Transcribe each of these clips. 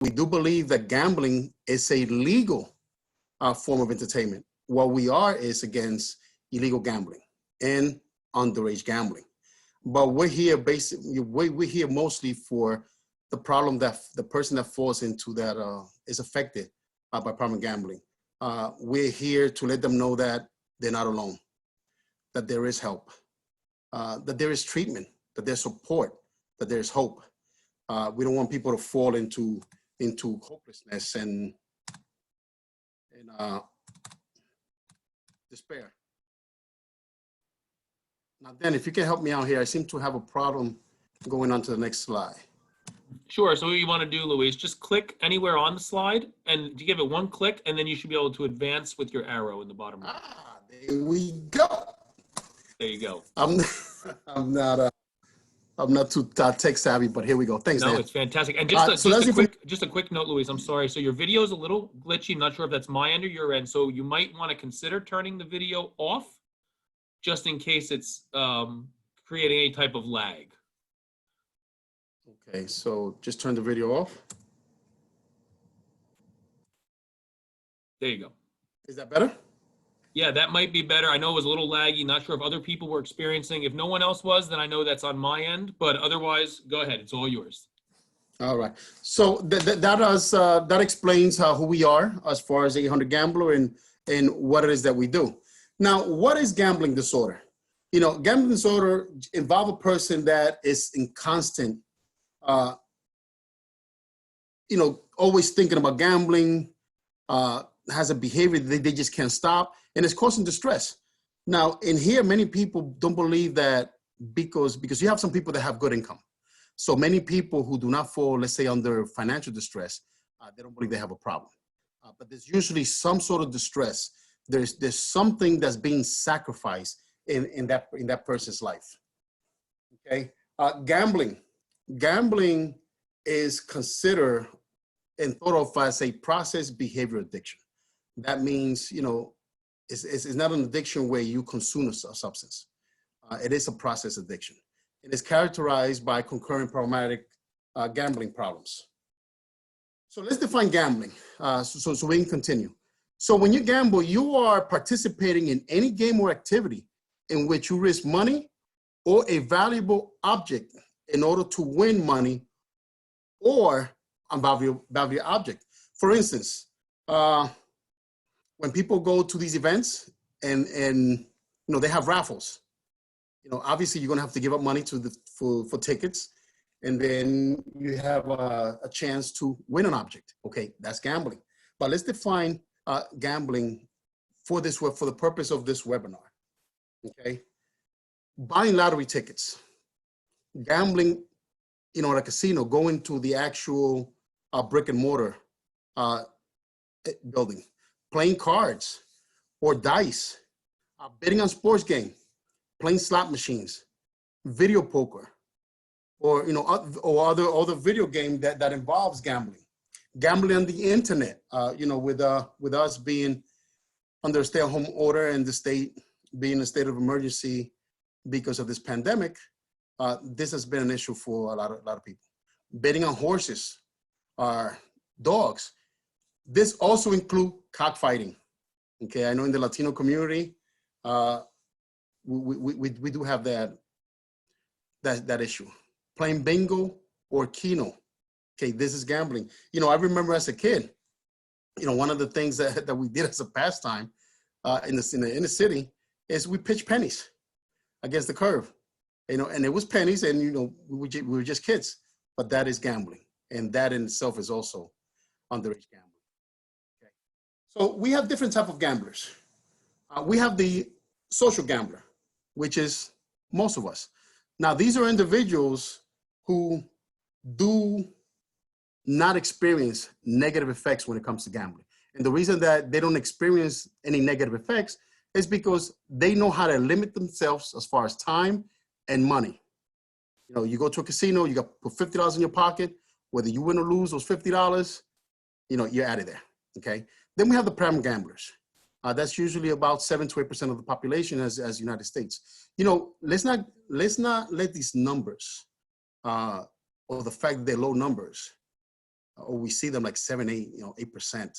we do believe that gambling is a legal form of entertainment. What we are is against illegal gambling and underage gambling. But we're here basically, we're here mostly for the problem that the person that falls into that is affected by problem gambling. We're here to let them know that they're not alone, that there is help, that there is treatment, that there's support, that there's hope. We don't want people to fall into hopelessness and despair. Now, Dan, if you can help me out here, I seem to have a problem going on to the next slide. Sure. So what you want to do, Luis, just click anywhere on the slide and you give it one click, and then you should be able to advance with your arrow in the bottom right. Ah, there we go. There you go. I'm not too tech savvy, but here we go. Thanks, Dan. No, it's fantastic. And just a quick note, Luis, I'm sorry. So your video is a little glitchy. I'm not sure if that's my end or your end. So you might want to consider turning the video off just in case it's creating any type of lag. Okay, so just turn the video off. There you go. Is that better? Yeah, that might be better. I know it was a little laggy. Not sure if other people were experiencing. If no one else was, then I know that's on my end. But otherwise, go ahead. It's all yours. All right. So that explains who we are as far as 800 Gambler and what it is that we do. Now, what is gambling disorder? You know, gambling disorder involves a person that is in constant, always thinking about gambling, has a behavior that they just can't stop, and it's causing distress. Now, in here, many people don't believe that because you have some people that have good income. So many people who do not fall, let's say, under financial distress, they don't believe they have a problem. But there's usually some sort of distress. There's something that's being sacrificed in that person's life. Okay, gambling is considered and thought of as a process behavior addiction. That means, it's not an addiction where you consume a substance. It is a process addiction. It is characterized by concurrent problematic gambling problems. So let's define gambling so we can continue. So when you gamble, you are participating in any game or activity in which you risk money or a valuable object in order to win money or a valuable object. For instance, when people go to these events and they have raffles, obviously you're gonna have to give up money for tickets, and then you have a chance to win an object. Okay, that's gambling. But let's define gambling for the purpose of this webinar. Okay, buying lottery tickets, gambling, at a casino, going to the actual brick and mortar building, playing cards or dice, betting on sports game, playing slot machines, video poker, or other video game that involves gambling on the internet. With us being under a stay-at-home order and the state being in a state of emergency because of this pandemic, this has been an issue for a lot of people. Betting on horses, dogs. This also includes cockfighting. Okay, I know in the Latino community, we do have that issue. Playing bingo or keno. Okay, this is gambling. I remember as a kid, one of the things that we did as a pastime in the city is we pitched pennies against the curve. And it was pennies, and we were just kids. But that is gambling, and that in itself is also underage gambling. Okay, so we have different types of gamblers. We have the social gambler, which is most of us. Now, these are individuals who do not experience negative effects when it comes to gambling. And the reason that they don't experience any negative effects is because they know how to limit themselves as far as time and money. You go to a casino, you got to put $50 in your pocket, whether you win or lose those $50, you're out of there, okay? Then we have the prime gamblers. That's usually about 7 to 8% of the population as United States. Let's not let these numbers or the fact that they're low numbers or we see them like 7, 8, 8%.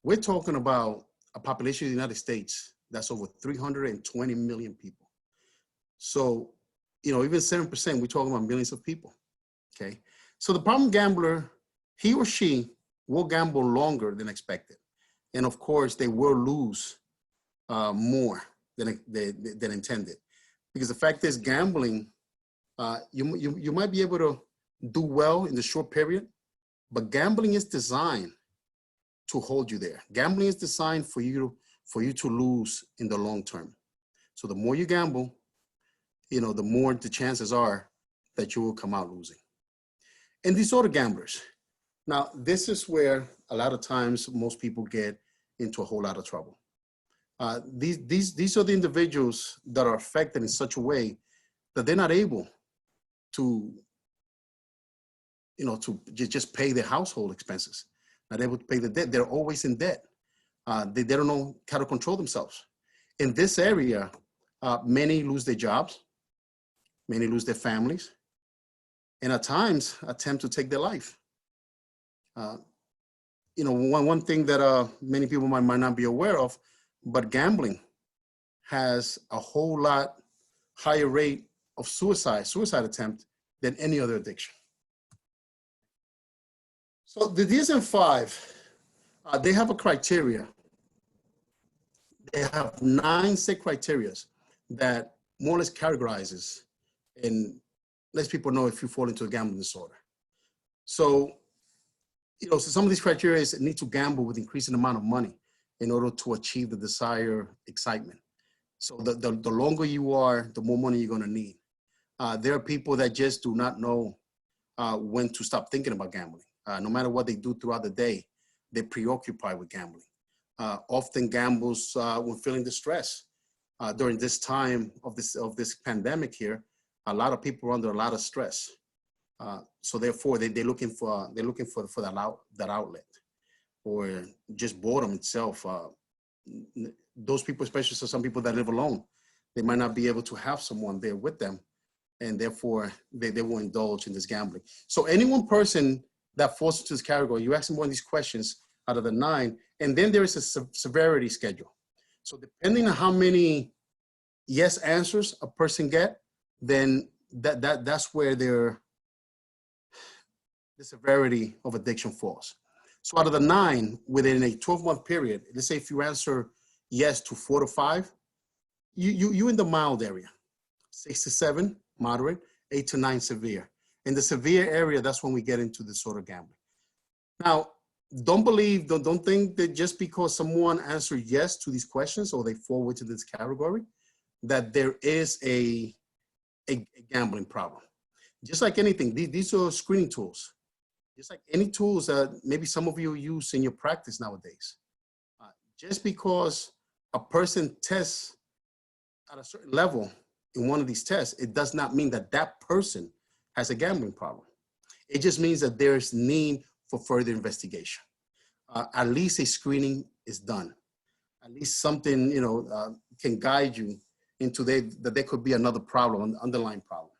We're talking about a population of the United States that's over 320 million people. So, even 7%, we're talking about millions of people, okay? So the problem gambler, he or she will gamble longer than expected. And of course, they will lose more than intended. Because the fact is, gambling, you might be able to do well in the short period, but gambling is designed to hold you there. Gambling is designed for you to lose in the long term. So the more you gamble, the more the chances are that you will come out losing. And disorder gamblers. Now, this is where a lot of times most people get into a whole lot of trouble. These are the individuals that are affected in such a way that they're not able to, to just pay their household expenses, not able to pay the debt. They're always in debt. They don't know how to control themselves. In this area, many lose their jobs, many lose their families, and at times attempt to take their life. One thing that many people might not be aware of, but gambling has a whole lot higher rate of suicide attempt than any other addiction. So the DSM-5, they have a criteria. They have 9 set criteria that more or less categorizes and lets people know if you fall into a gambling disorder. So, so some of these criteria need to gamble with increasing amount of money in order to achieve the desired excitement. So the longer you are, the more money you're going to need. There are people that just do not know when to stop thinking about gambling. No matter what they do throughout the day, they're preoccupied with gambling. Often gambles when feeling distress. During this time of this pandemic here, a lot of people are under a lot of stress. So therefore, they're looking for that outlet, or just boredom itself. Those people, especially some people that live alone, they might not be able to have someone there with them, and therefore they will indulge in this gambling. So any one person that falls into this category, you ask them one of these questions out of the 9, and then there is a severity schedule. So depending on how many yes answers a person get, then that's where the severity of addiction falls. So out of the 9, within a 12-month period, let's say if you answer yes to 4 to 5, you in the mild area. 6 to 7, moderate. 8 to 9, severe. In the severe area, that's when we get into disorder gambling. Now, don't think that just because someone answered yes to these questions or they fall into this category, that there is a gambling problem. Just like anything, these are screening tools. Just like any tools that maybe some of you use in your practice nowadays. Just because a person tests at a certain level in one of these tests, it does not mean that that person has a gambling problem. It just means that there's need for further investigation. At least a screening is done. At least something, can guide you into that there could be another problem, an underlying problem.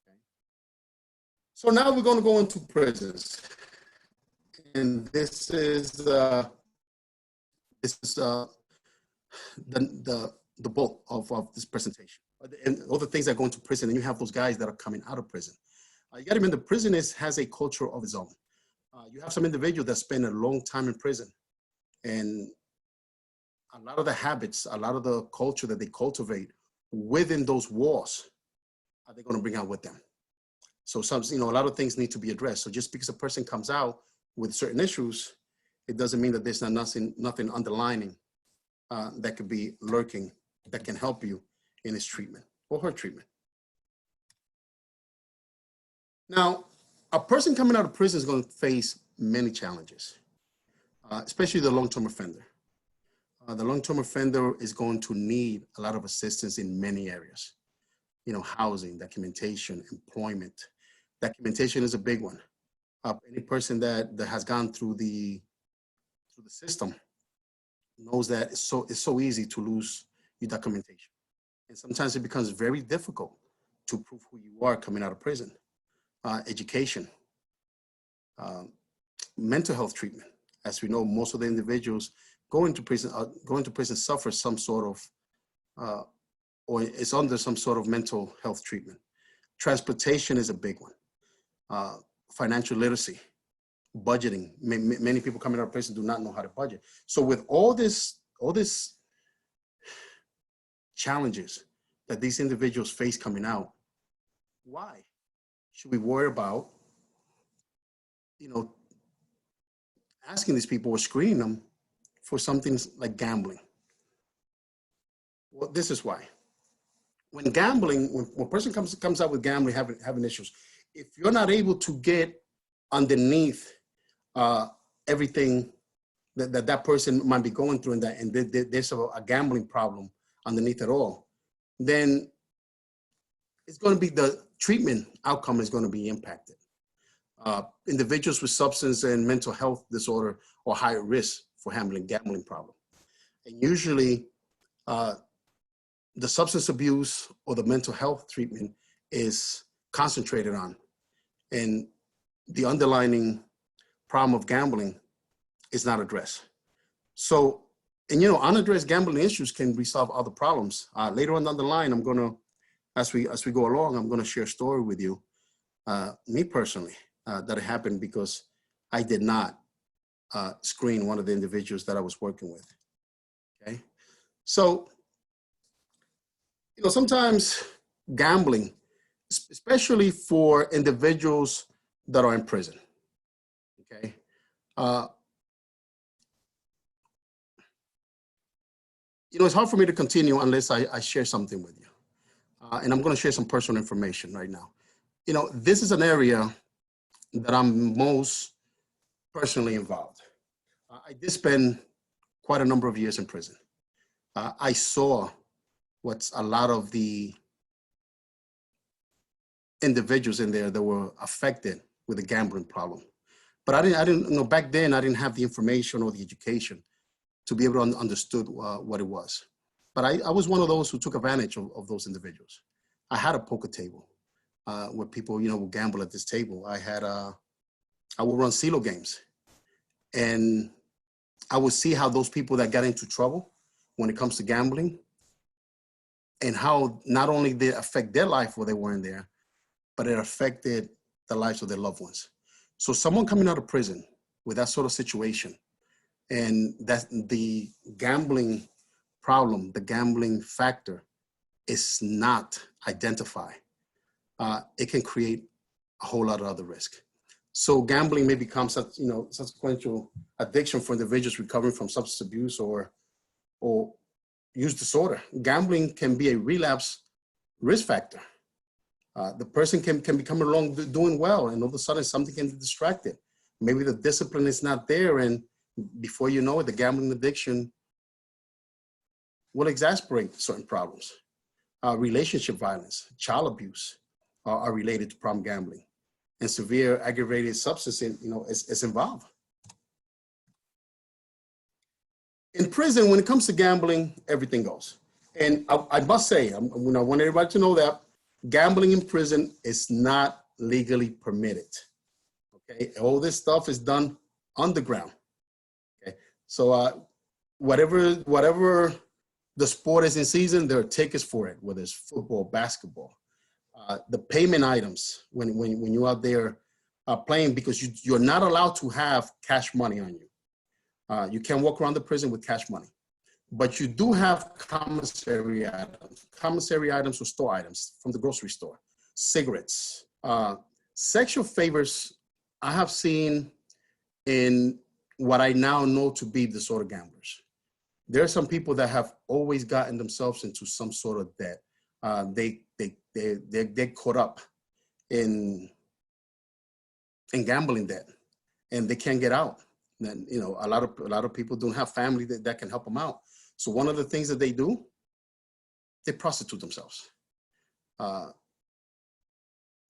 Okay. So now we're going to go into prisons. And this is the bulk of this presentation. And all the things that go into prison, and you have those guys that are coming out of prison. You got to remember, prison has a culture of its own. You have some individuals that spend a long time in prison, and a lot of the habits, a lot of the culture that they cultivate within those walls, are they going to bring out with them? So a lot of things need to be addressed. So just because a person comes out with certain issues, it doesn't mean that there's nothing underlining that could be lurking that can help you in his treatment or her treatment. Now, a person coming out of prison is going to face many challenges, especially the long-term offender. The long-term offender is going to need a lot of assistance in many areas. Housing, documentation, employment. Documentation is a big one. Any person that has gone through the system knows that it's so easy to lose your documentation. And sometimes it becomes very difficult to prove who you are coming out of prison. Education. mental health treatment. As we know, most of the individuals going to prison suffer some sort of, or is under some sort of mental health treatment. Transportation is a big one. Financial literacy, budgeting. Many people coming out of prison do not know how to budget. So with all this challenges that these individuals face coming out, why should we worry about, asking these people or screening them for something like gambling? Well, this is why. When gambling, when a person comes out with gambling, having issues, if you're not able to get underneath everything that person might be going through, and there's a gambling problem underneath it all, then it's going to be the treatment outcome is going to be impacted. Individuals with substance and mental health disorder are higher risk for handling gambling problem. And usually the substance abuse or the mental health treatment is concentrated on, and the underlying problem of gambling is not addressed. So, and unaddressed gambling issues can resolve other problems. Later on down the line, I'm gonna, as we go along, I'm gonna share a story with you, me personally, that happened because I did not screen one of the individuals that I was working with. Okay, so sometimes gambling, especially for individuals that are in prison. Okay, it's hard for me to continue unless I share something with you, and I'm going to share some personal information right now. This is an area that I'm most personally involved. I did spend quite a number of years in prison. I saw what's a lot of the individuals in there that were affected with a gambling problem. But I didn't back then, I didn't have the information or the education to be able to understood what it was. But I was one of those who took advantage of those individuals. I had a poker table where people, would gamble at this table. I would run CeeLo games, and I would see how those people that got into trouble when it comes to gambling, and how not only did it affect their life while they were in there, but it affected the lives of their loved ones. So someone coming out of prison with that sort of situation, and that the gambling problem, the gambling factor is not identified, it can create a whole lot of other risk. So gambling may become such, subsequential addiction for individuals recovering from substance abuse or use disorder. Gambling can be a relapse risk factor. The person can become along doing well, and all of a sudden something can distract it. Maybe the discipline is not there, and before you know it, the gambling addiction will exacerbate certain problems. Relationship violence, child abuse are related to problem gambling, and severe aggravated substance, is involved. In prison, when it comes to gambling, everything goes. And I must say, I want everybody to know that gambling in prison is not legally permitted. Okay, all this stuff is done underground. Okay, so whatever the sport is in season, there are tickets for it, whether it's football, basketball. The payment items when you're out there playing, because you're not allowed to have cash money on you. You can't walk around the prison with cash money, but you do have commissary items or store items from the grocery store, cigarettes, sexual favors. I have seen in what I now know to be disorder gamblers. There are some people that have always gotten themselves into some sort of debt. They're caught up in gambling debt, and they can't get out. And a lot of people don't have family that can help them out. So one of the things that they do, they prostitute themselves.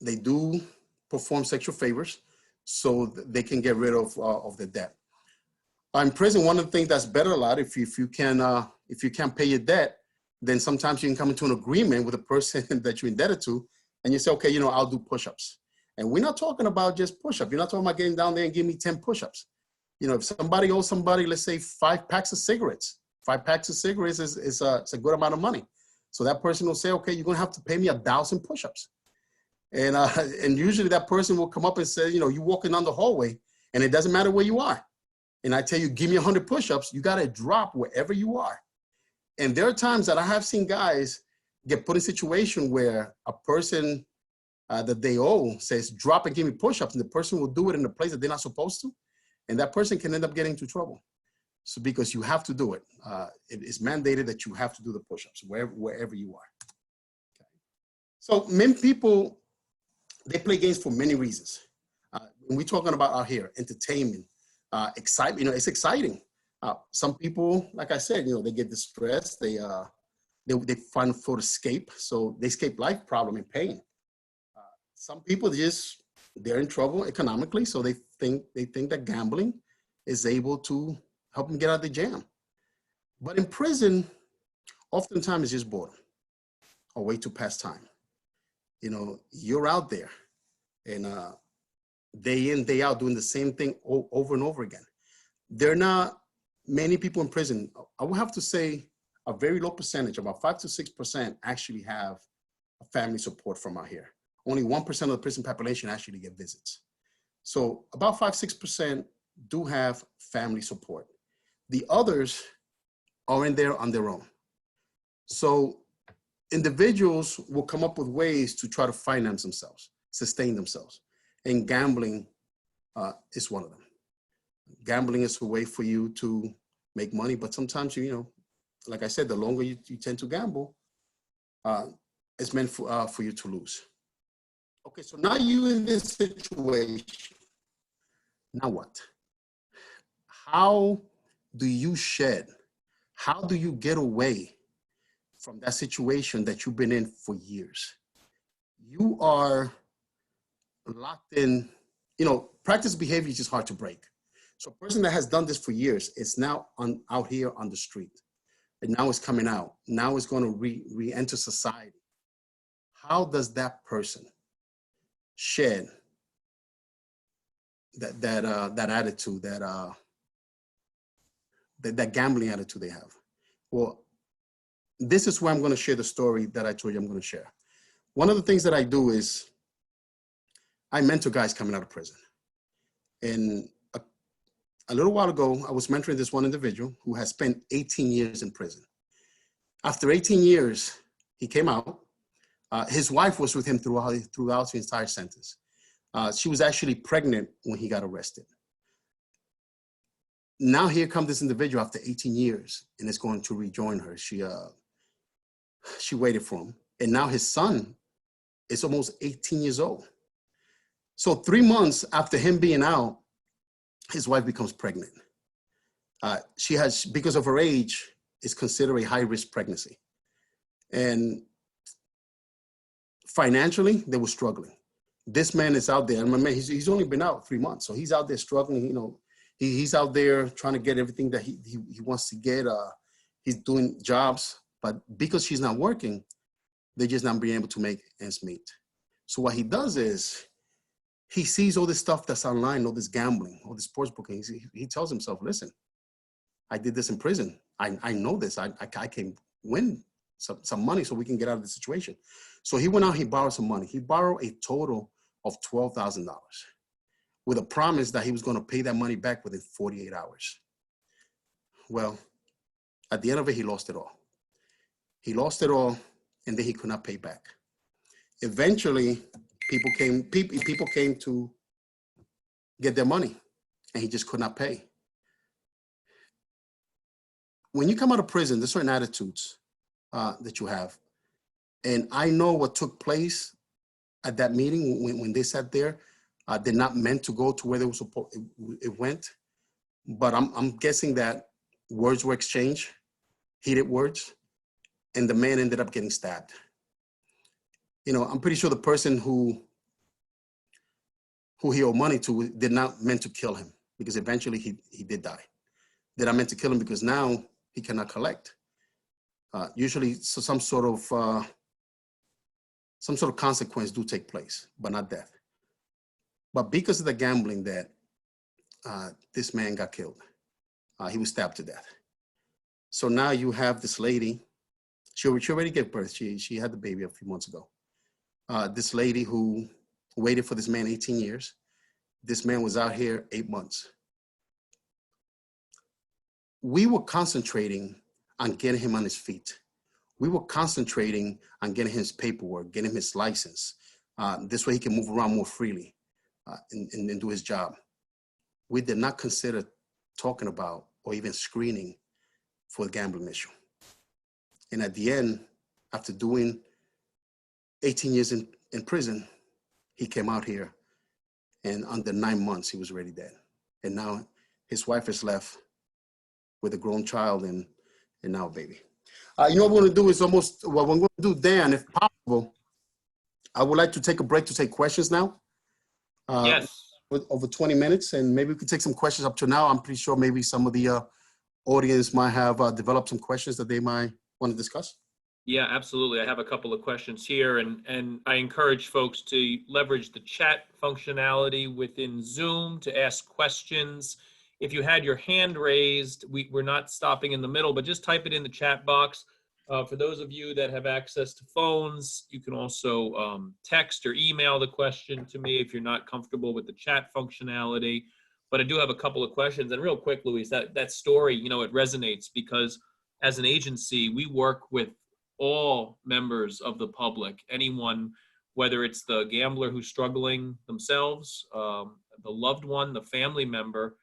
They do perform sexual favors so they can get rid of the debt. In prison, one of the things that's better a lot, if you can't pay your debt, then sometimes you can come into an agreement with the person that you're indebted to, and you say, okay, I'll do push-ups. And we're not talking about just push-up. You're not talking about getting down there and give me 10 push-ups. You know, if somebody owes somebody, let's say 5 packs of cigarettes, 5 packs of cigarettes is a good amount of money. So that person will say, okay, you're gonna have to pay me 1,000 push-ups. And usually that person will come up and say, you know, you're walking down the hallway and it doesn't matter where you are. And I tell you, give me 100 push-ups, you gotta drop wherever you are. And there are times that I have seen guys get put in a situation where a person that they owe says, drop and give me push-ups, and the person will do it in a place that they're not supposed to. And that person can end up getting into trouble. So because you have to do it. It is mandated that you have to do the push-ups wherever you are. Okay. So many people, they play games for many reasons. When we're talking about out here, entertainment, excitement, you know, it's exciting. Some people, like I said, you know, they get distressed. They find for escape. So they escape life problem and pain. Some people they're in trouble economically. So they think that gambling is able to help them get out of the jam. But in prison, oftentimes it's just boredom, a way to pass time. You know, you're out there and day in, day out doing the same thing over and over again. There are not many people in prison. I would have to say a very low percentage, about 5 to 6% actually have a family support from out here. Only 1% of the prison population actually get visits. So about 5-6% do have family support. The others are in there on their own. So individuals will come up with ways to try to finance themselves, sustain themselves. And gambling is one of them. Gambling is a way for you to make money, but sometimes, you know, like I said, the longer you tend to gamble, it's meant for you to lose. Okay, so now you in this situation, now what? How do you shed? How do you get away from that situation that you've been in for years? You are locked in, you know, practice behavior is just hard to break. So a person that has done this for years is now out here on the street. And now it's coming out. Now it's going to re-enter society. How does that person shed that attitude, that gambling attitude they have? Well, this is where I'm going to share the story that I told you I'm going to share. One of the things that I do is I mentor guys coming out of prison. And a little while ago, I was mentoring this one individual who has spent 18 years in prison. After 18 years, he came out. His wife was with him throughout the entire sentence. She was actually pregnant when he got arrested. Now here comes this individual after 18 years and is going to rejoin her. She waited for him. And now his son is almost 18 years old. So 3 months after him being out, his wife becomes pregnant. She has, because of her age, is considered a high-risk pregnancy. And financially, they were struggling. This man is out there, and my man, he's only been out 3 months, so he's out there struggling. You know, he's out there trying to get everything that he wants to get. He's doing jobs, but because she's not working, they're just not being able to make ends meet. So what he does is he sees all this stuff that's online, all this gambling, all this sports booking. He tells himself, listen, I did this in prison. I know this. I can win some money so we can get out of the situation. So he went out, he borrowed some money. He borrowed a total of $12,000 with a promise that he was going to pay that money back within 48 hours. Well, at the end of it, he lost it all. He lost it all, and then he could not pay back. Eventually, people came to get their money, and he just could not pay. When you come out of prison, there's certain attitudes that you have. And I know what took place at that meeting when they sat there. They're not meant to go to where they were supposed it went. But I'm guessing that words were exchanged, heated words, and the man ended up getting stabbed. You know, I'm pretty sure the person who he owed money to did not meant to kill him, because eventually he did die. They're not meant to kill him because now he cannot collect. Usually, so some sort of consequence do take place, but not death. But because of the gambling that this man got killed. He was stabbed to death. So now you have this lady, she already gave birth. She had the baby a few months ago. This lady who waited for this man 18 years. This man was out here 8 months. We were concentrating on getting him on his feet. We were concentrating on getting his paperwork, getting his license. This way he can move around more freely and do his job. We did not consider talking about or even screening for the gambling issue. And at the end, after doing 18 years in prison, he came out here, and under 9 months, he was already dead. And now his wife is left with a grown child and now a baby. You know what we're gonna do is what we're gonna do, Dan, if possible, I would like to take a break to take questions now. Yes. With over 20 minutes, and maybe we could take some questions up to now. I'm pretty sure maybe some of the audience might have developed some questions that they might want to discuss. Yeah, absolutely. I have a couple of questions here, and I encourage folks to leverage the chat functionality within Zoom to ask questions. If you had your hand raised, we're not stopping in the middle, but just type it in the chat box. For those of you that have access to phones, you can also text or email the question to me if you're not comfortable with the chat functionality. But I do have a couple of questions. And real quick, Luis, that story, you know, it resonates because as an agency, we work with all members of the public, anyone, whether it's the gambler who's struggling themselves, the loved one, the family member.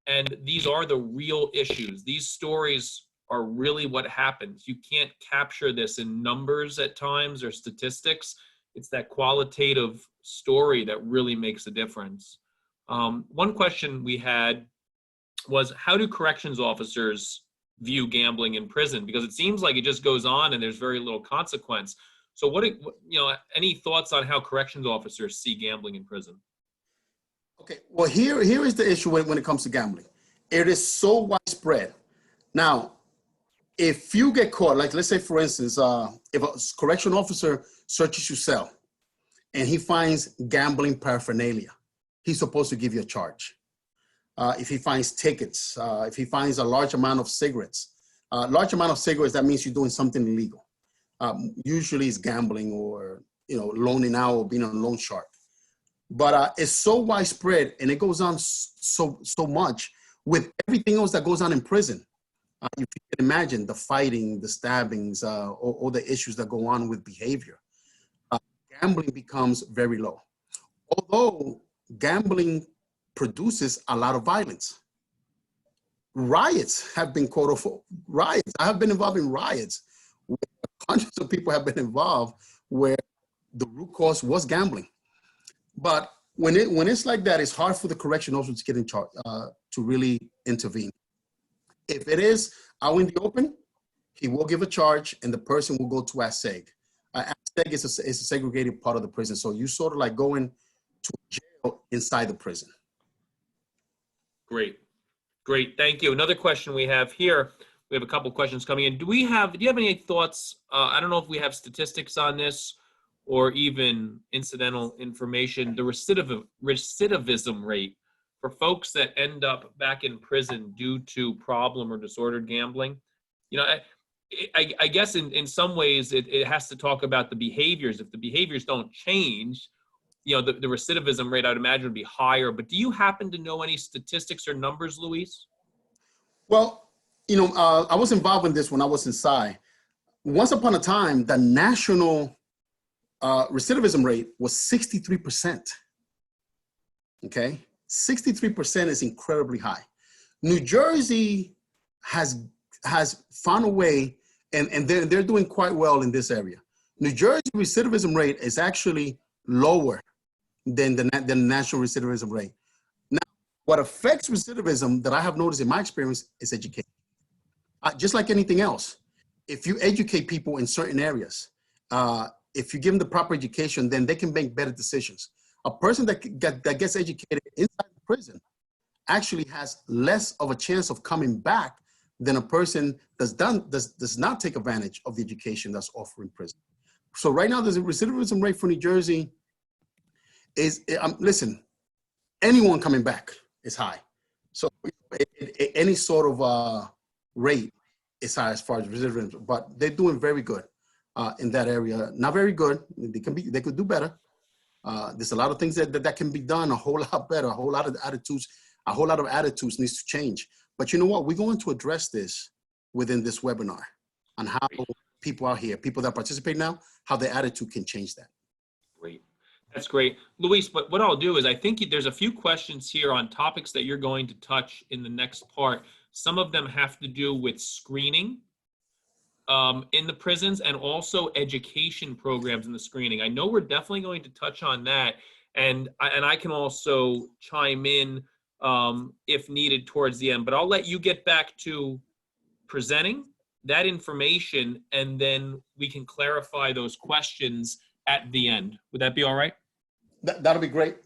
And these are the real issues. These stories are really what happens. You can't capture this in numbers at times or statistics. It's that qualitative story that really makes a difference. One question we had was, how do corrections officers view gambling in prison? Because it seems like it just goes on and there's very little consequence. So any thoughts on how corrections officers see gambling in prison? Okay, well, here is the issue when it comes to gambling. It is so widespread. Now, if you get caught, like let's say for instance, if a correction officer searches your cell and he finds gambling paraphernalia, he's supposed to give you a charge. If he finds tickets, if he finds a large amount of cigarettes, that means you're doing something illegal. Usually it's gambling or, loaning out or being a loan shark. But it's so widespread and it goes on so much with everything else that goes on in prison. If you can imagine the fighting, the stabbings, all the issues that go on with behavior, gambling becomes very low. Although gambling produces a lot of violence. Riots have been riots. I have been involved in riots where hundreds of people have been involved where the root cause was gambling. But when it's like that, it's hard for the correction officer to get in charge, to really intervene. If it is out in the open, he will give a charge and the person will go to ASEG. ASEG is a segregated part of the prison. So you sort of like going to jail inside the prison. Great. Thank you. Another question we have here. We have a couple questions coming in. Do you have any thoughts? I don't know if we have statistics on this or even incidental information, the recidivism rate for folks that end up back in prison due to problem or disordered gambling. I guess in some ways it has to talk about the behaviors. If the behaviors don't change, the recidivism rate, I'd imagine, would be higher. But do you happen to know any statistics or numbers, Luis? Well, I was involved in this when I was inside. Once upon a time, the national recidivism rate was 63%. Okay, 63% is incredibly high. New Jersey has found a way, and they're doing quite well in this area. New Jersey recidivism rate is actually lower than the national recidivism rate. Now, what affects recidivism that I have noticed in my experience is education. Just like anything else, if you educate people in certain areas, if you give them the proper education, then they can make better decisions. A person that gets educated inside the prison actually has less of a chance of coming back than a person that does not take advantage of the education that's offered in prison. So right now, the recidivism rate for New Jersey is, listen, anyone coming back is high. So any sort of rate is high as far as recidivism, but they're doing very good in that area. Not very good. They could do better. There's a lot of things that can be done a whole lot better. A whole lot of attitudes needs to change. But you know what? We're going to address this within this webinar on how people out here, people that participate now, how their attitude can change that. Great. That's great. Luis, but what I'll do is I think there's a few questions here on topics that you're going to touch in the next part. Some of them have to do with screening in the prisons and also education programs in the screening. I know we're definitely going to touch on that. And I can also chime in if needed towards the end, but I'll let you get back to presenting that information and then we can clarify those questions at the end. Would that be all right? That'll be great.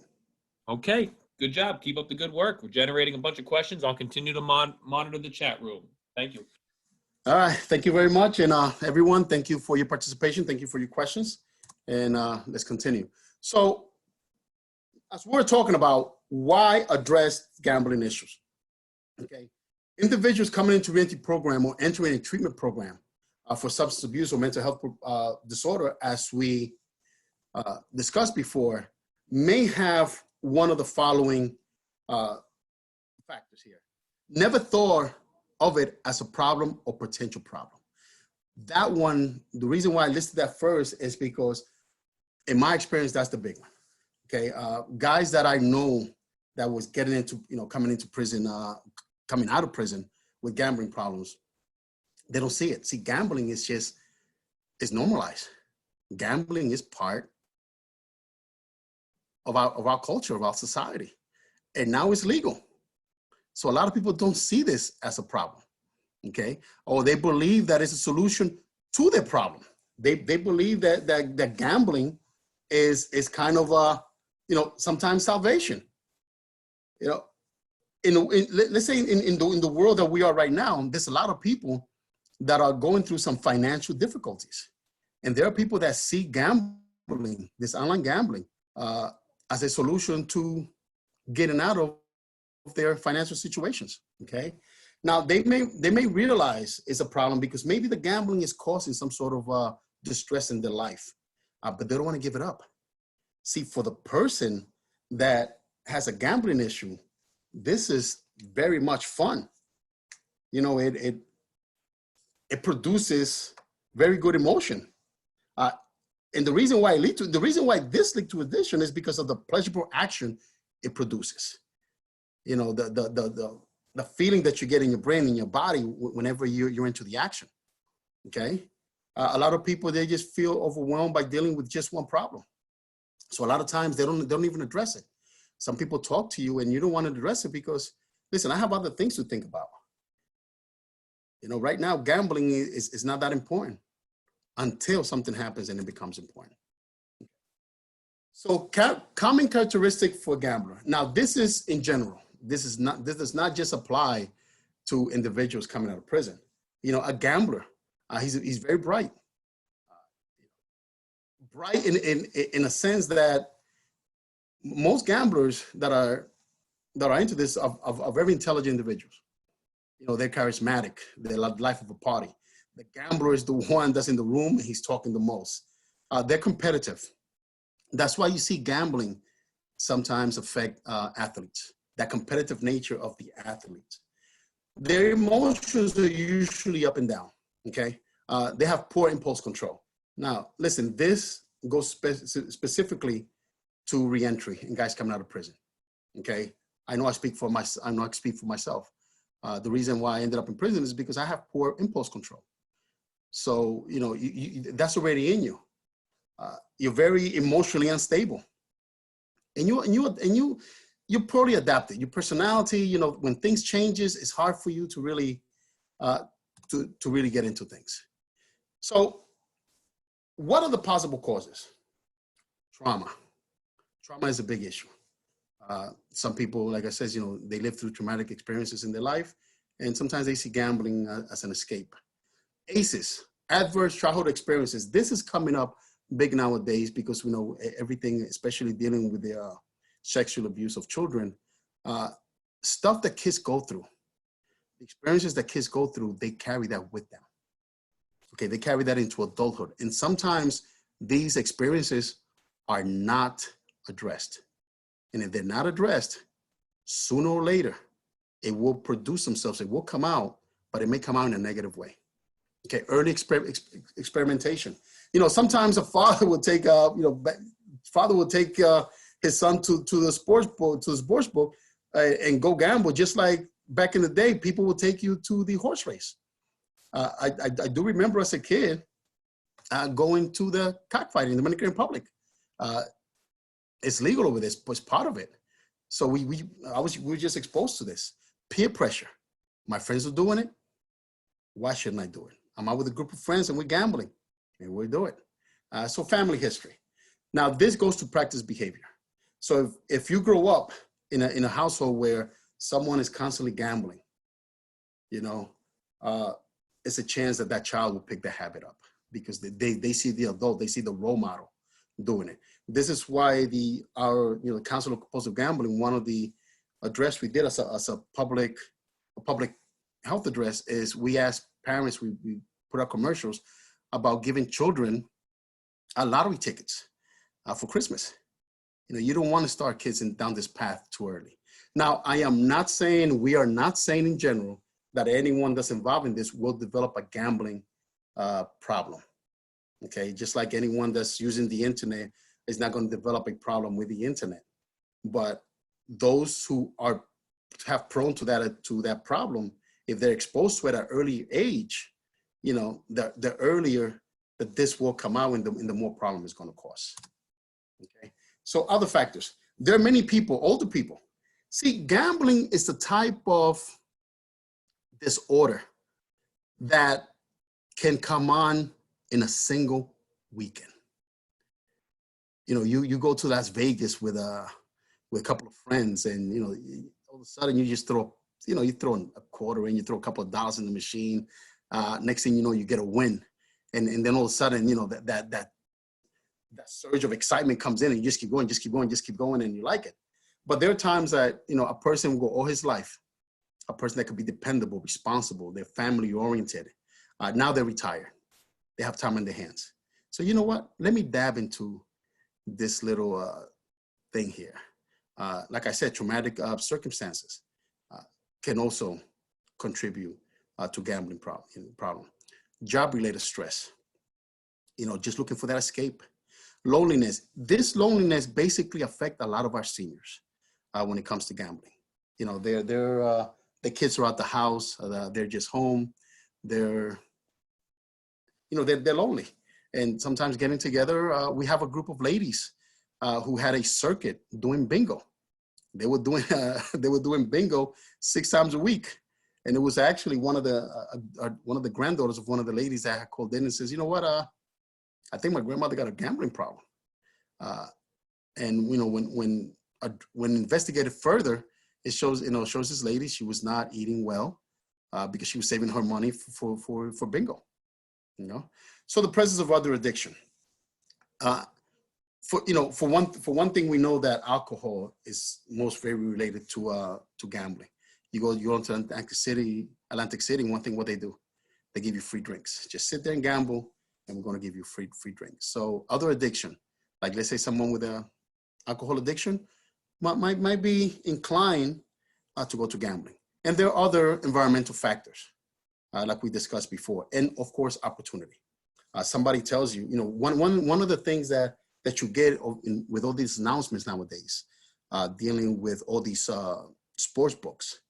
Okay, good job. Keep up the good work. We're generating a bunch of questions. I'll continue to monitor the chat room. Thank you. All right, thank you very much. And everyone, thank you for your participation. Thank you for your questions. And let's continue. So as we're talking about why address gambling issues, okay? Individuals coming into REENTRY program or entering a treatment program for substance abuse or mental health disorder, as we discussed before, may have one of the following factors here. Never thought of it as a problem or potential problem. That one, the reason why I listed that first is because in my experience, that's the big one. Okay, guys that I know that was getting into, coming into prison, coming out of prison with gambling problems, they don't see it. See, gambling is it's normalized. Gambling is part of our culture, of our society. And now it's legal. So a lot of people don't see this as a problem, okay? Or they believe that it's a solution to their problem. They believe that gambling is kind of sometimes salvation. Let's say in the world that we are right now, there's a lot of people that are going through some financial difficulties. And there are people that see gambling, this online gambling, as a solution to getting out of their financial situations, okay? Now, they may realize it's a problem because maybe the gambling is causing some sort of distress in their life, but they don't want to give it up. See, for the person that has a gambling issue, this is very much fun. It produces very good emotion. And the reason why this leads to addiction is because of the pleasurable action it produces. The feeling that you get in your brain, in your body, whenever you're into the action, okay? A lot of people, they just feel overwhelmed by dealing with just one problem. So a lot of times they don't even address it. Some people talk to you and you don't want to address it because, listen, I have other things to think about. Right now, gambling is not that important until something happens and it becomes important. So common characteristic for a gambler. Now, this is in general. This does not just apply to individuals coming out of prison. A gambler, he's very bright. Bright in a sense that most gamblers that are into this are very intelligent individuals. They're charismatic. They love life of a party. The gambler is the one that's in the room and he's talking the most. They're competitive. That's why you see gambling sometimes affect athletes, that competitive nature of the athletes. Their emotions are usually up and down, okay? They have poor impulse control. Now, listen, this goes specifically to reentry and guys coming out of prison, okay? I know I speak for myself. The reason why I ended up in prison is because I have poor impulse control. So, that's already in you. You're very emotionally unstable, and you're poorly adapted. Your personality, when things changes, it's hard for you to really to really get into things. So, what are the possible causes? Trauma. Trauma is a big issue. Some people, like I said, they live through traumatic experiences in their life, and sometimes they see gambling as an escape. ACEs, adverse childhood experiences. This is coming up big nowadays because we know everything, especially dealing with the sexual abuse of children, stuff that kids go through, the experiences that kids go through, they carry that with them. Okay, they carry that into adulthood. And sometimes these experiences are not addressed. And if they're not addressed, sooner or later, it will produce themselves, it will come out, but it may come out in a negative way. Okay, early experimentation. You know, sometimes a father will take, his son to the sports book, and go gamble, just like back in the day, people would take you to the horse race. I do remember as a kid going to the cockfighting in the Dominican Republic. It's legal over there, but it's part of it. So we were just exposed to this. Peer pressure. My friends are doing it. Why shouldn't I do it? I'm out with a group of friends and we're gambling, and we do it. So family history. Now this goes to practice behavior. So if you grow up in a household where someone is constantly gambling, you know, it's a chance that that child will pick the habit up because they see the adult, they see the role model doing it. This is why our Council of Compulsive Gambling, one of the address we did as a public health address is we asked parents, we put out commercials about giving children lottery tickets for Christmas. You know, you don't want to start kids down this path too early. Now, we are not saying in general that anyone that's involved in this will develop a gambling problem. Okay, just like anyone that's using the internet is not going to develop a problem with the internet. But those who have prone to that problem, if they're exposed to it at an early age, you know, the earlier that this will come out, and the more problem it's going to cause. Okay, so other factors. There are many people, older people. See, gambling is the type of disorder that can come on in a single weekend. You know, you go to Las Vegas with a couple of friends, and you know, all of a sudden you just throw a quarter in, you throw a couple of dollars in the machine. Next thing you know, you get a win, and then all of a sudden, you know, that surge of excitement comes in, and you just keep going, and you like it. But there are times that, you know, a person will go all his life, a person that could be dependable, responsible, they're family oriented. Now they're retired. They have time on their hands. So you know what? Let me dab into this little thing here. Like I said, traumatic circumstances can also contribute to gambling problem. Job-related stress. You know, just looking for that escape. Loneliness. This loneliness basically affects a lot of our seniors when it comes to gambling. You know, the kids are out the house. They're just home. They're lonely. And sometimes getting together, we have a group of ladies who had a circuit doing bingo. They were doing bingo 6 times a week. And it was actually one of the granddaughters of one of the ladies that had called in and says, you know what, I think my grandmother got a gambling problem. And you know, when investigated further, it shows this lady, she was not eating well because she was saving her money for bingo. You know, so the presence of other addiction. For one thing, we know that alcohol is most very related to gambling. You go into Atlantic City. One thing, what they do, they give you free drinks. Just sit there and gamble, and we're going to give you free drinks. So other addiction, like let's say someone with a alcohol addiction might be inclined to go to gambling. And there are other environmental factors, like we discussed before, and of course, opportunity. Somebody tells you, you know, one of the things that you get with all these announcements nowadays, dealing with all these sports books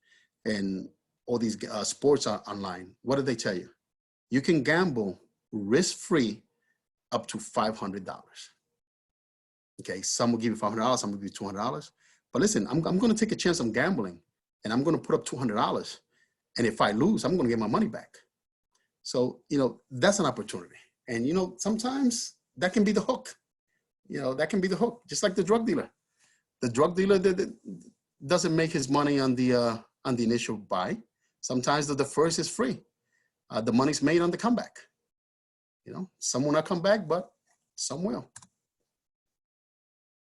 and all these sports online. What do they tell you? You can gamble risk-free up to $500. Okay, some will give you $500, some will give you $200. But listen, I'm going to take a chance on gambling, and I'm going to put up $200. And if I lose, I'm going to get my money back. So, you know, that's an opportunity. And, you know, sometimes that can be the hook. You know, that can be the hook, just like the drug dealer. The drug dealer that doesn't make his money on the initial buy. Sometimes the first is free. The money's made on the comeback. You know, some will not come back, but some will.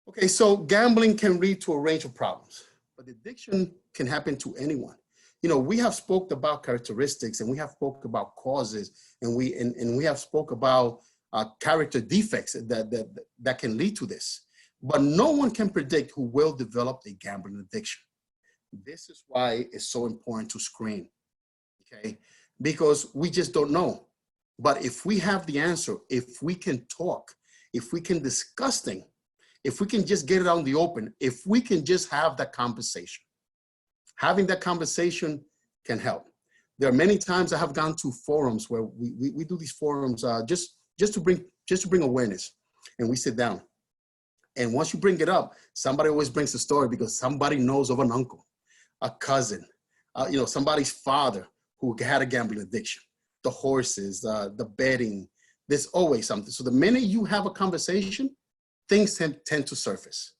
Okay, so gambling can lead to a range of problems, but addiction can happen to anyone. You know, we have spoke about characteristics, and we have spoke about causes, and we have spoke about character defects that can lead to this. But no one can predict who will develop a gambling addiction. This is why it's so important to screen, okay? Because we just don't know. But if we have the answer, if we can talk, if we can discuss things, if we can just get it out in the open, if we can just have that conversation, having that conversation can help. There are many times I have gone to forums where we do these forums just to bring awareness, and we sit down. And once you bring it up, somebody always brings a story because somebody knows of an uncle, a cousin, you know, somebody's father who had a gambling addiction, the horses, the betting. There's always something. So the minute you have a conversation, things tend to surface.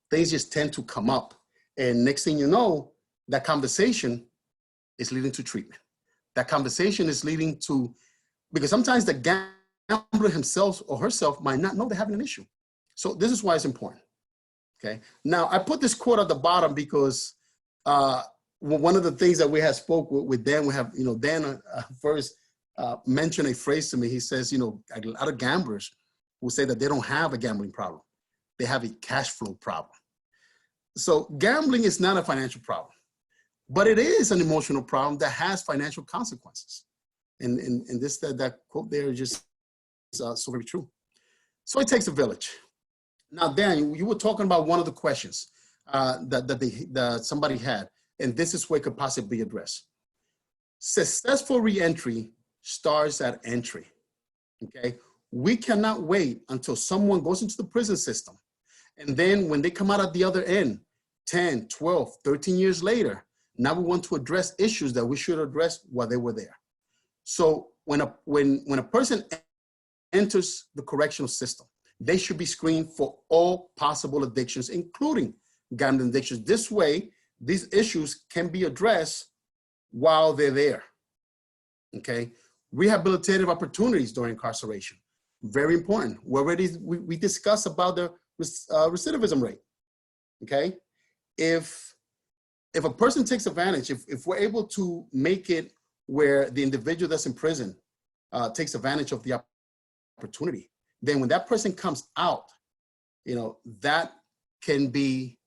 Things just tend to come up. And next thing you know, that conversation is leading to treatment. That conversation is leading to, because sometimes the gambler himself or herself might not know they're having an issue. So this is why it's important, okay? Now, I put this quote at the bottom because one of the things that we had spoke with Dan, we have, you know, Dan first mentioned a phrase to me. He says, you know, a lot of gamblers will say that they don't have a gambling problem. They have a cash flow problem. So gambling is not a financial problem, but it is an emotional problem that has financial consequences. And this, that quote there is just so very true. So it takes a village. Now, Dan, you were talking about one of the questions that somebody had, and this is where it could possibly be addressed. Successful reentry starts at entry, okay? We cannot wait until someone goes into the prison system, and then when they come out at the other end, 10, 12, 13 years later, now we want to address issues that we should address while they were there. So when a person enters the correctional system, they should be screened for all possible addictions, including gambling addictions. This way, these issues can be addressed while they're there, okay? Rehabilitative opportunities during incarceration, very important. We discussed about the recidivism rate, okay? If a person takes advantage, if we're able to make it where the individual that's in prison takes advantage of the opportunity, then when that person comes out, you know, that can be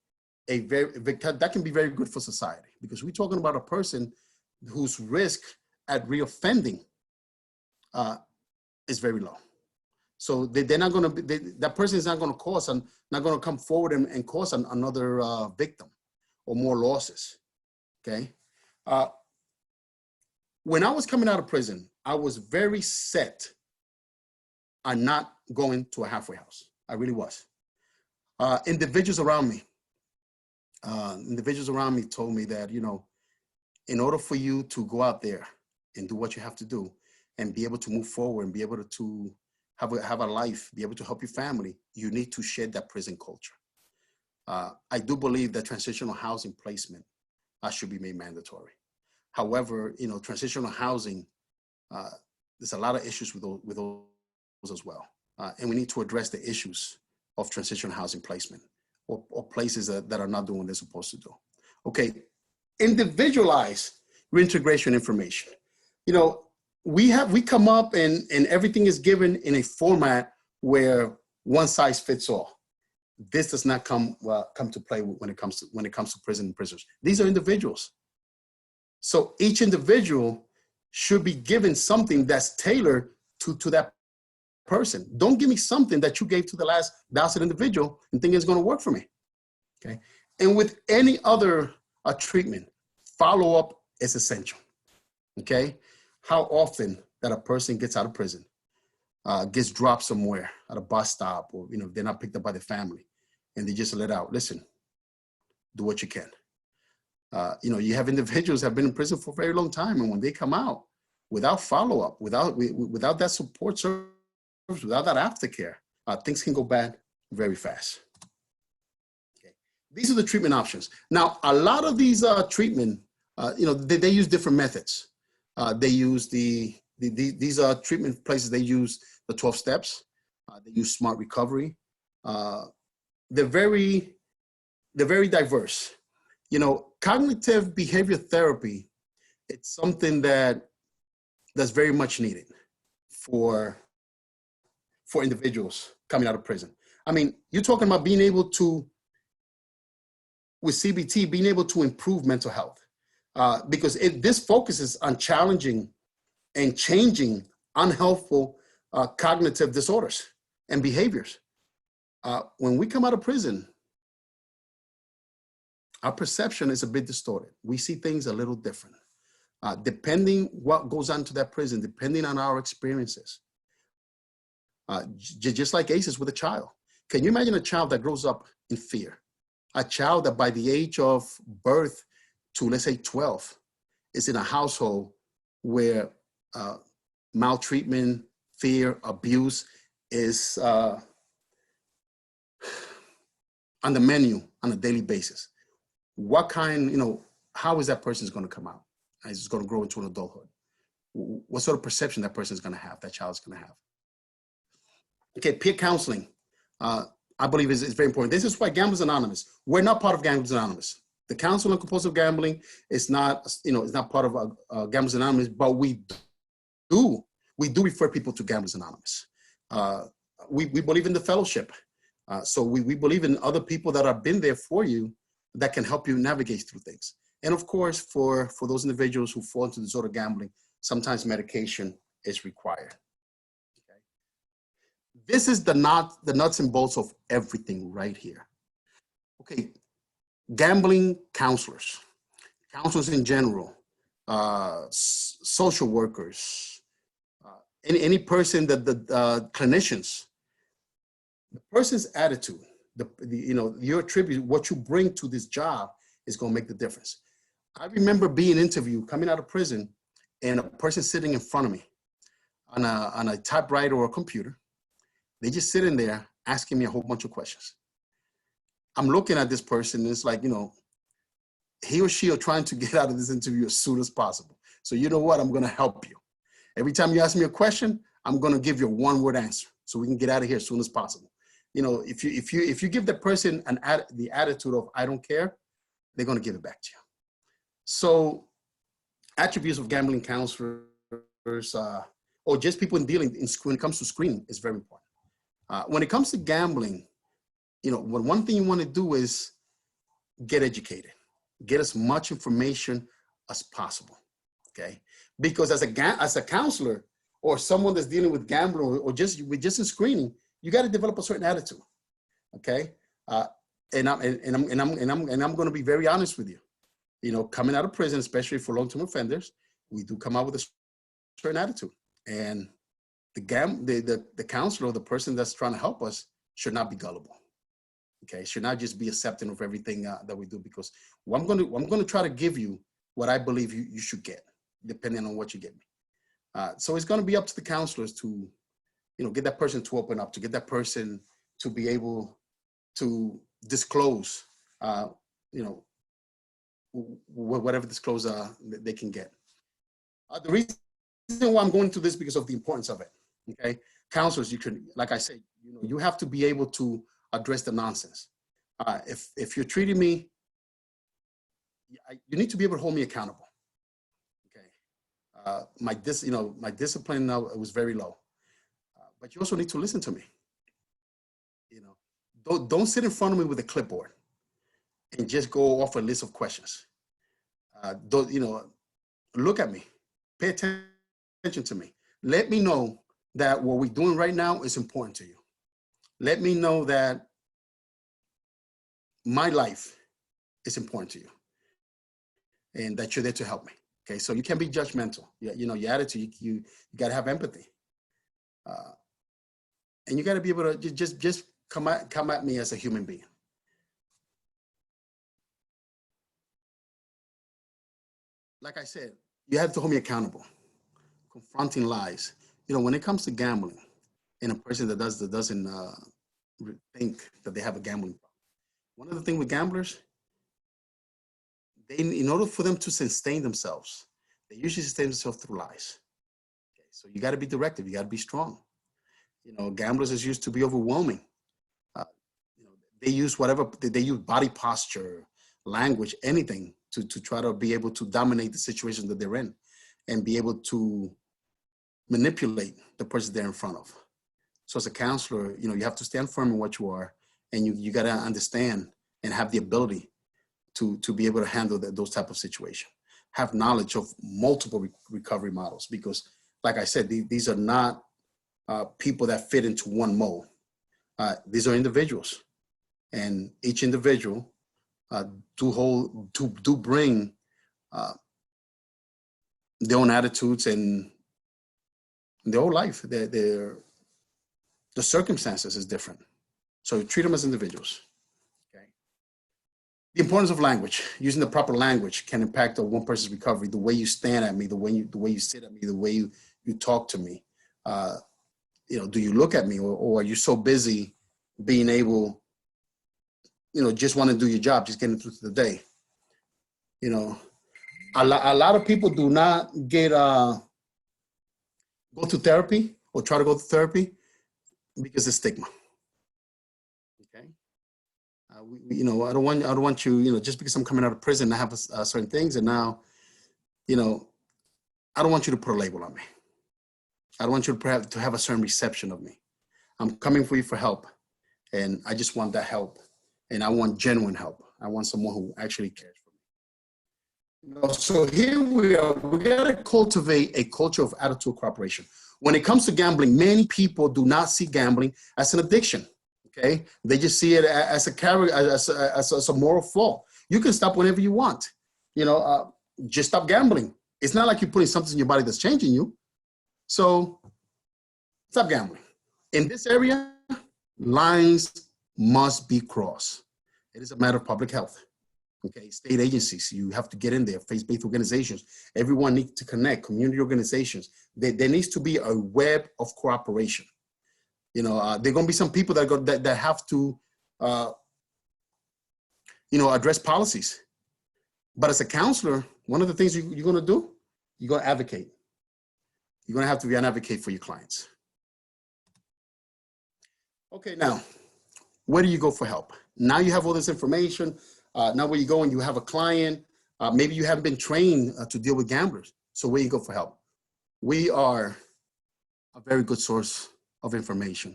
very good for society, because we're talking about a person whose risk at reoffending is very low. So they're not going to be, that person is not going to cause, not going to come forward and cause another victim or more losses, okay? When I was coming out of prison, I was very set on not going to a halfway house. I really was. Individuals around me told me that, you know, in order for you to go out there and do what you have to do and be able to move forward and be able to have a life, be able to help your family, you need to shed that prison culture. I do believe that transitional housing placement should be made mandatory. However, you know, transitional housing, there's a lot of issues with those as well. And we need to address the issues of transitional housing placement or places that are not doing what they're supposed to do. Okay, individualized reintegration information. You know, we come up and everything is given in a format where one size fits all. This does not come to play when it comes to prison and prisoners. These are individuals. So each individual should be given something that's tailored to that person. Don't give me something that you gave to the last docile individual and think it's going to work for me. Okay. And with any other treatment, follow-up is essential. Okay. How often that a person gets out of prison, gets dropped somewhere at a bus stop, or, you know, they're not picked up by the family and they just let out, listen, do what you can. You know, you have individuals that have been in prison for a very long time, and when they come out without follow-up, without that support service, without that aftercare, things can go bad very fast. Okay. These are the treatment options. Now, a lot of these treatment, you know, they use different methods. They use these are treatment places. They use the 12 steps. They use smart recovery. they're very diverse. You know, cognitive behavior therapy, it's something that's very much needed for individuals coming out of prison. I mean, you're talking about being able to, with CBT, being able to improve mental health, because this focuses on challenging and changing unhelpful cognitive disorders and behaviors. When we come out of prison, our perception is a bit distorted. We see things a little different. Depending what goes on to that prison, depending on our experiences. Just like ACEs with a child. Can you imagine a child that grows up in fear? A child that by the age of birth to, let's say, 12, is in a household where maltreatment, fear, abuse is on the menu on a daily basis. What kind, how is that person going to come out? Is it going to grow into an adulthood? What sort of perception that person is going to have, that child is going to have? Okay, peer counseling, I believe is very important. This is why Gamblers Anonymous, we're not part of Gamblers Anonymous. The Council on Compulsive Gambling is not, is not part of Gamblers Anonymous, but we do refer people to Gamblers Anonymous. We believe in the fellowship. So we believe in other people that have been there for you that can help you navigate through things. And of course, for those individuals who fall into disorder gambling, sometimes medication is required. Okay. This is the nuts and bolts of everything right here. Okay, gambling counselors in general, social workers, any person that the clinicians, the person's attitude, your attribute, what you bring to this job is going to make the difference. I remember being interviewed, coming out of prison, and a person sitting in front of me on a typewriter or a computer. They just sitting there asking me a whole bunch of questions. I'm looking at this person, and it's like, he or she are trying to get out of this interview as soon as possible. So you know what? I'm going to help you. Every time you ask me a question, I'm going to give you a one-word answer so we can get out of here as soon as possible. If you give the person the attitude of I don't care, they're going to give it back to you. So attributes of gambling counselors, or just people when it comes to screening, is very important. When it comes to gambling, one thing you want to do is get educated, get as much information as possible. Okay, because as a counselor or someone that's dealing with gambling or just in screening, you got to develop a certain attitude. Okay, and I'm going to be very honest with you. Coming out of prison, especially for long-term offenders, we do come out with a certain attitude, and the counselor, the person that's trying to help us, should not be gullible. Okay, should not just be accepting of everything that we do, because I'm going to try to give you what I believe you should get, depending on what you get me. So it's going to be up to the counselors to, get that person to open up, to get that person to be able to disclose, whatever disclosure they can get. The reason why I'm going to this because of the importance of it. Okay, counselors, like I said, you have to be able to address the nonsense. If you're treating me, you need to be able to hold me accountable. Okay, my discipline now was very low, but you also need to listen to me. Don't sit in front of me with a clipboard and just go off a list of questions. Look at me, pay attention to me. Let me know that what we're doing right now is important to you. Let me know that my life is important to you and that you're there to help me. Okay, so you can't be judgmental. Your attitude, you got to have empathy. And you got to be able to just come at me as a human being. Like I said, you have to hold me accountable. Confronting lies. When it comes to gambling, and a person that doesn't think that they have a gambling problem, one of the things with gamblers, in order for them to sustain themselves, they usually sustain themselves through lies. Okay, so you got to be directive. You got to be strong. Gamblers is used to be overwhelming. they use whatever, they use body posture, language, anything to try to be able to dominate the situation that they're in and be able to manipulate the person they're in front of. So as a counselor, you have to stand firm in what you are, and you got to understand and have the ability to be able to handle those type of situations. Have knowledge of multiple recovery models, because like I said, these are not people that fit into one mold. These are individuals, and each individual do bring their own attitudes and their whole life. The circumstances is different. So treat them as individuals. Okay. The importance of language, using the proper language, can impact one person's recovery. The way you stand at me, the way you sit at me, the way you talk to me. Do you look at me, or are you so busy being able, just want to do your job, just getting through the day? A lot of people do not go to therapy or try to go to therapy because of stigma. Okay. I don't want you, just because I'm coming out of prison, I have certain things, and now, I don't want you to put a label on me. I don't want you to have a certain reception of me. I'm coming for you for help, and I just want that help, and I want genuine help. I want someone who actually cares for me. So here we are. We got to cultivate a culture of attitude cooperation. When it comes to gambling, many people do not see gambling as an addiction. Okay, they just see it as a character, as a moral flaw. You can stop whenever you want. Just stop gambling. It's not like you're putting something in your body that's changing you. So stop gambling. In this area, lines must be crossed. It is a matter of public health. Okay, state agencies, you have to get in there, faith-based organizations. Everyone needs to connect, community organizations. There needs to be a web of cooperation. There are going to be some people that have to, address policies. But as a counselor, one of the things you're going to do, you're going to advocate. You're going to have to be an advocate for your clients. Okay, now, where do you go for help? Now you have all this information. Now where you go and you have a client, maybe you haven't been trained to deal with gamblers. So where you go for help? We are a very good source of information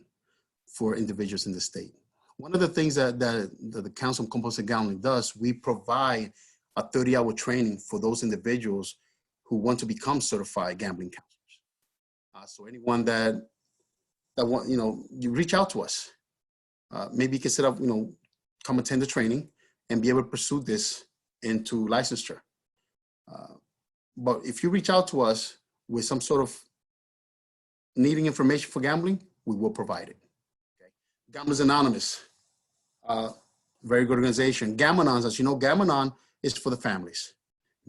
for individuals in the state. One of the things that the Council on Compulsive Gambling does, we provide a 30-hour training for those individuals who want to become certified gambling counselors. So anyone that want, you reach out to us. Maybe you can set up, come attend the training and be able to pursue this into licensure. But if you reach out to us with some sort of needing information for gambling, we will provide it. Okay. Gamblers Anonymous, very good organization. Gamanons, as you know, Gamanon is for the families.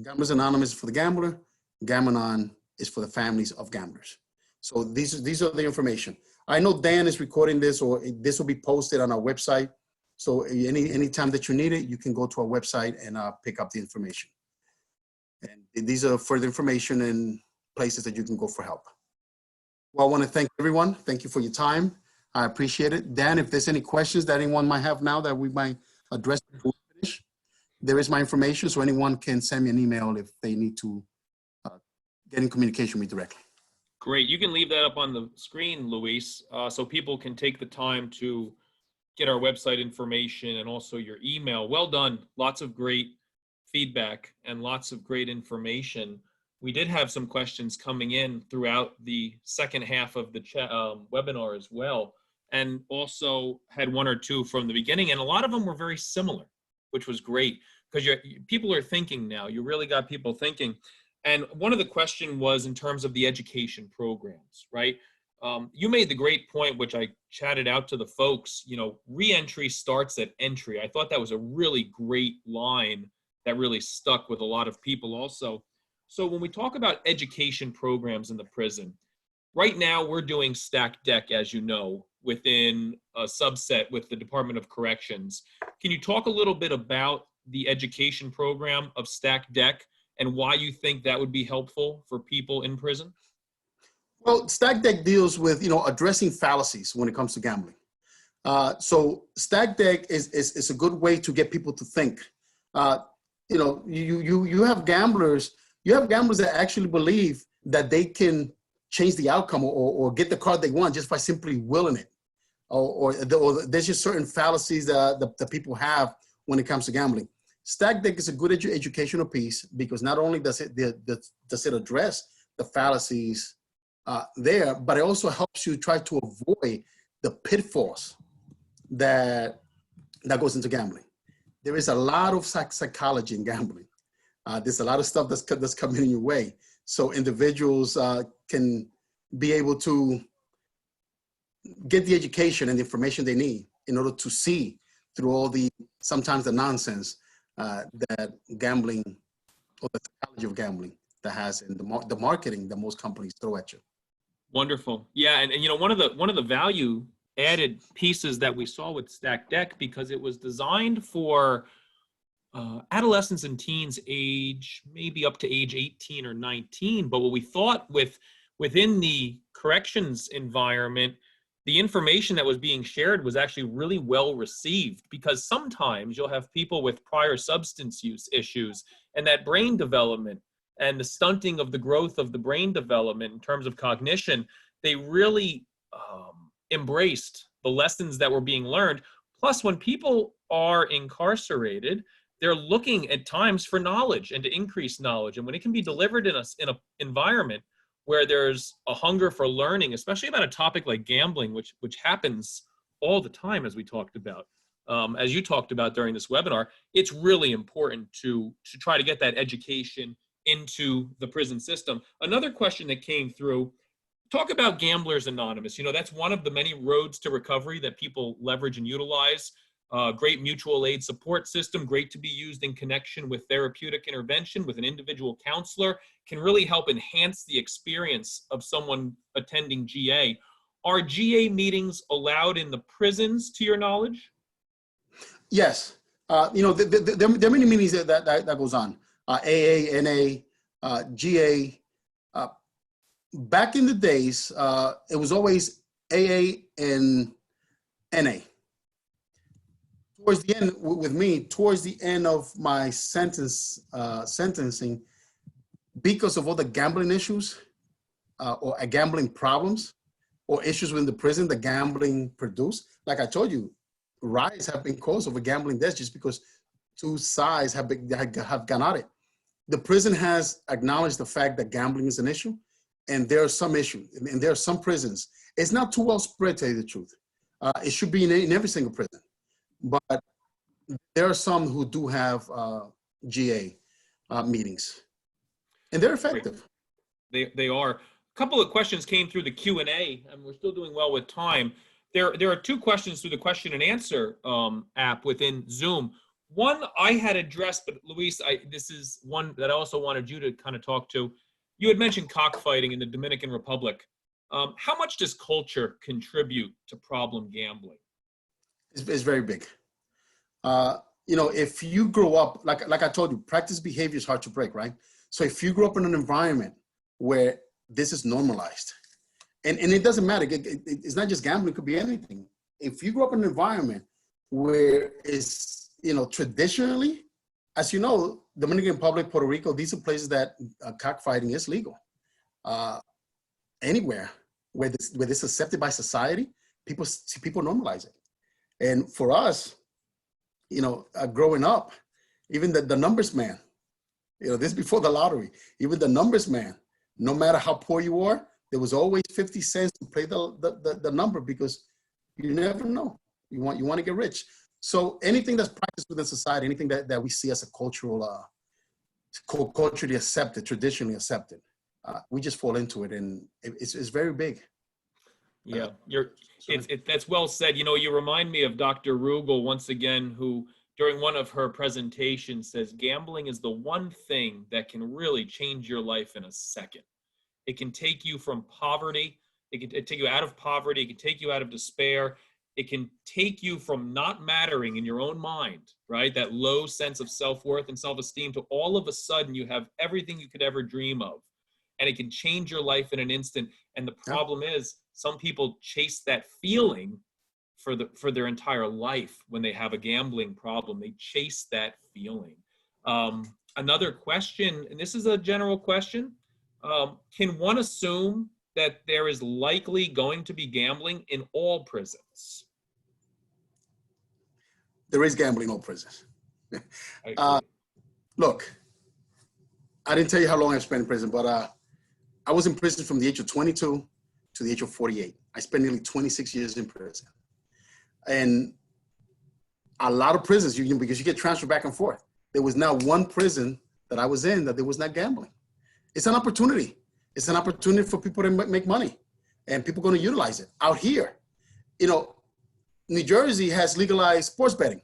Gamblers Anonymous is for the gambler. Gamanon is for the families of gamblers. So these are the information. I know Dan is recording this, or this will be posted on our website. So any time that you need it, you can go to our website and pick up the information. And these are further information and places that you can go for help. Well, I want to thank everyone. Thank you for your time. I appreciate it. Dan, if there's any questions that anyone might have now that we might address before we finish, there is my information, so anyone can send me an email if they need to get in communication with me directly. Great. You can leave that up on the screen, Luis, so people can take the time to get our website information and also your email. Well done. Lots of great feedback and lots of great information. We did have some questions coming in throughout the second half of the webinar as well, and also had one or two from the beginning, and a lot of them were very similar, which was great because people are thinking now. You really got people thinking. And one of the question was in terms of the education programs, right? You made the great point, which I chatted out to the folks, reentry starts at entry. I thought that was a really great line that really stuck with a lot of people also. So when we talk about education programs in the prison, right now we're doing stacked deck, as you know, within a subset with the Department of Corrections. Can you talk a little bit about the education program of stacked deck and why you think that would be helpful for people in prison? Well, stacked deck deals with, addressing fallacies when it comes to gambling. So stack deck is a good way to get people to think. You have gamblers. You have gamblers that actually believe that they can change the outcome or get the card they want just by simply willing it. Or there's just certain fallacies that people have when it comes to gambling. Stack deck is a good educational piece because not only does it address the fallacies there, but it also helps you try to avoid the pitfalls that goes into gambling. There is a lot of psychology in gambling. There's a lot of stuff that's coming in your way. So individuals can be able to get the education and the information they need in order to see through all sometimes the nonsense that gambling or the psychology of gambling that has in the marketing that most companies throw at you. Wonderful. Yeah, and one of the value added pieces that we saw with Stack Deck, because it was designed for adolescents and teens age maybe up to age 18 or 19. But what we thought within the corrections environment, the information that was being shared was actually really well received, because sometimes you'll have people with prior substance use issues, and that brain development and the stunting of the growth of the brain development in terms of cognition, they really embraced the lessons that were being learned. Plus, when people are incarcerated, they're looking at times for knowledge and to increase knowledge. And when it can be delivered in an environment where there's a hunger for learning, especially about a topic like gambling, which happens all the time, as we talked about, as you talked about during this webinar, it's really important to try to get that education into the prison system. Another question that came through, talk about Gamblers Anonymous. That's one of the many roads to recovery that people leverage and utilize. Great mutual aid support system, great to be used in connection with therapeutic intervention with an individual counselor, can really help enhance the experience of someone attending GA. Are GA meetings allowed in the prisons, to your knowledge? Yes. There are many meetings that goes on. AA, NA, GA. Back in the days, it was always AA and NA. Towards the end, with me, towards the end of my sentencing, because of all the gambling issues or gambling problems or issues within the prison that gambling produced, like I told you, riots have been caused over gambling deaths just because two sides have gone at it. The prison has acknowledged the fact that gambling is an issue, and there are some issues, and there are some prisons. It's not too well spread, to tell you the truth. It should be in every single prison, but there are some who do have GA meetings, and they're effective. They are. A couple of questions came through the Q&A, and we're still doing well with time. There are two questions through the question and answer app within Zoom. One I had addressed, but Luis, this is one that I also wanted you to kind of talk to. You had mentioned cockfighting in the Dominican Republic. How much does culture contribute to problem gambling? It's very big. If you grow up, like I told you, practice behavior is hard to break, right? So if you grow up in an environment where this is normalized, and it doesn't matter, it's not just gambling, it could be anything. If you grow up in an environment where it's, traditionally, as you know, Dominican Republic, Puerto Rico, these are places that cockfighting is legal. Anywhere where this is accepted by society, people normalize it. And for us, growing up, even the numbers man, this is before the lottery, even the numbers man, no matter how poor you are, there was always 50 cents to play the number, because you never know. You want to get rich. So anything that's practiced within society, anything that we see as a culturally accepted, traditionally accepted, we just fall into it, and it's very big. Yeah, that's well said. You remind me of Dr. Rugel once again, who during one of her presentations says gambling is the one thing that can really change your life in a second. It can take you from poverty. It can take you out of poverty. It can take you out of despair. It can take you from not mattering in your own mind, right? That low sense of self-worth and self-esteem, to all of a sudden you have everything you could ever dream of. And it can change your life in an instant. And the problem is, some people chase that feeling for their entire life when they have a gambling problem. They chase that feeling. Another question, and this is a general question, can one assume that there is likely going to be gambling in all prisons? There is gambling in all prisons. I agree. Look, I didn't tell you how long I've spent in prison, but I was in prison from the age of 22 to the age of 48. I spent nearly 26 years in prison. And a lot of prisons, because you get transferred back and forth. There was not one prison that I was in that there was not gambling. It's an opportunity. It's an opportunity for people to make money, and people are going to utilize it. Out here, New Jersey has legalized sports betting,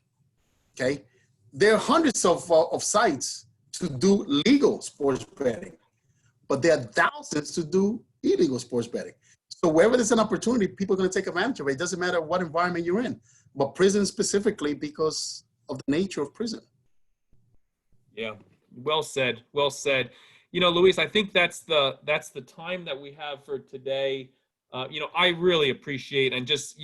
okay? There are hundreds of sites to do legal sports betting, but there are thousands to do illegal sports betting. So wherever there's an opportunity, people are going to take advantage of it. It doesn't matter what environment you're in, but prison specifically because of the nature of prison. Yeah, well said, well said. Luis, I think that's the time that we have for today. I really appreciate, and just,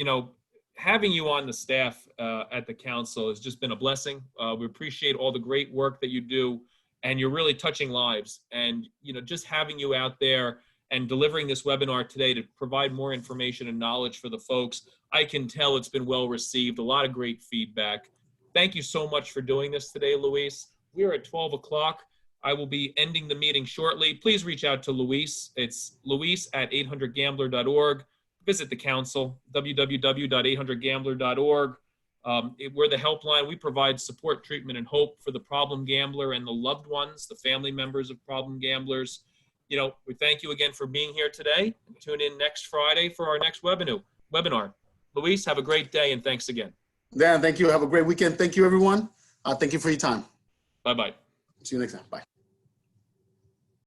having you on the staff at the council has just been a blessing. We appreciate all the great work that you do, and you're really touching lives. And, just having you out there and delivering this webinar today to provide more information and knowledge for the folks, I can tell it's been well received, a lot of great feedback. Thank you so much for doing this today, Luis. We are at 12 o'clock. I will be ending the meeting shortly. Please reach out to Luis. It's luis@800gambler.org. Visit the council, www.800gambler.org. We're the helpline. We provide support, treatment, and hope for the problem gambler and the loved ones, the family members of problem gamblers. We thank you again for being here today. And tune in next Friday for our next webinar. Luis, have a great day, and thanks again. Dan, thank you. Have a great weekend. Thank you, everyone. Thank you for your time. Bye-bye. See you next time. Bye.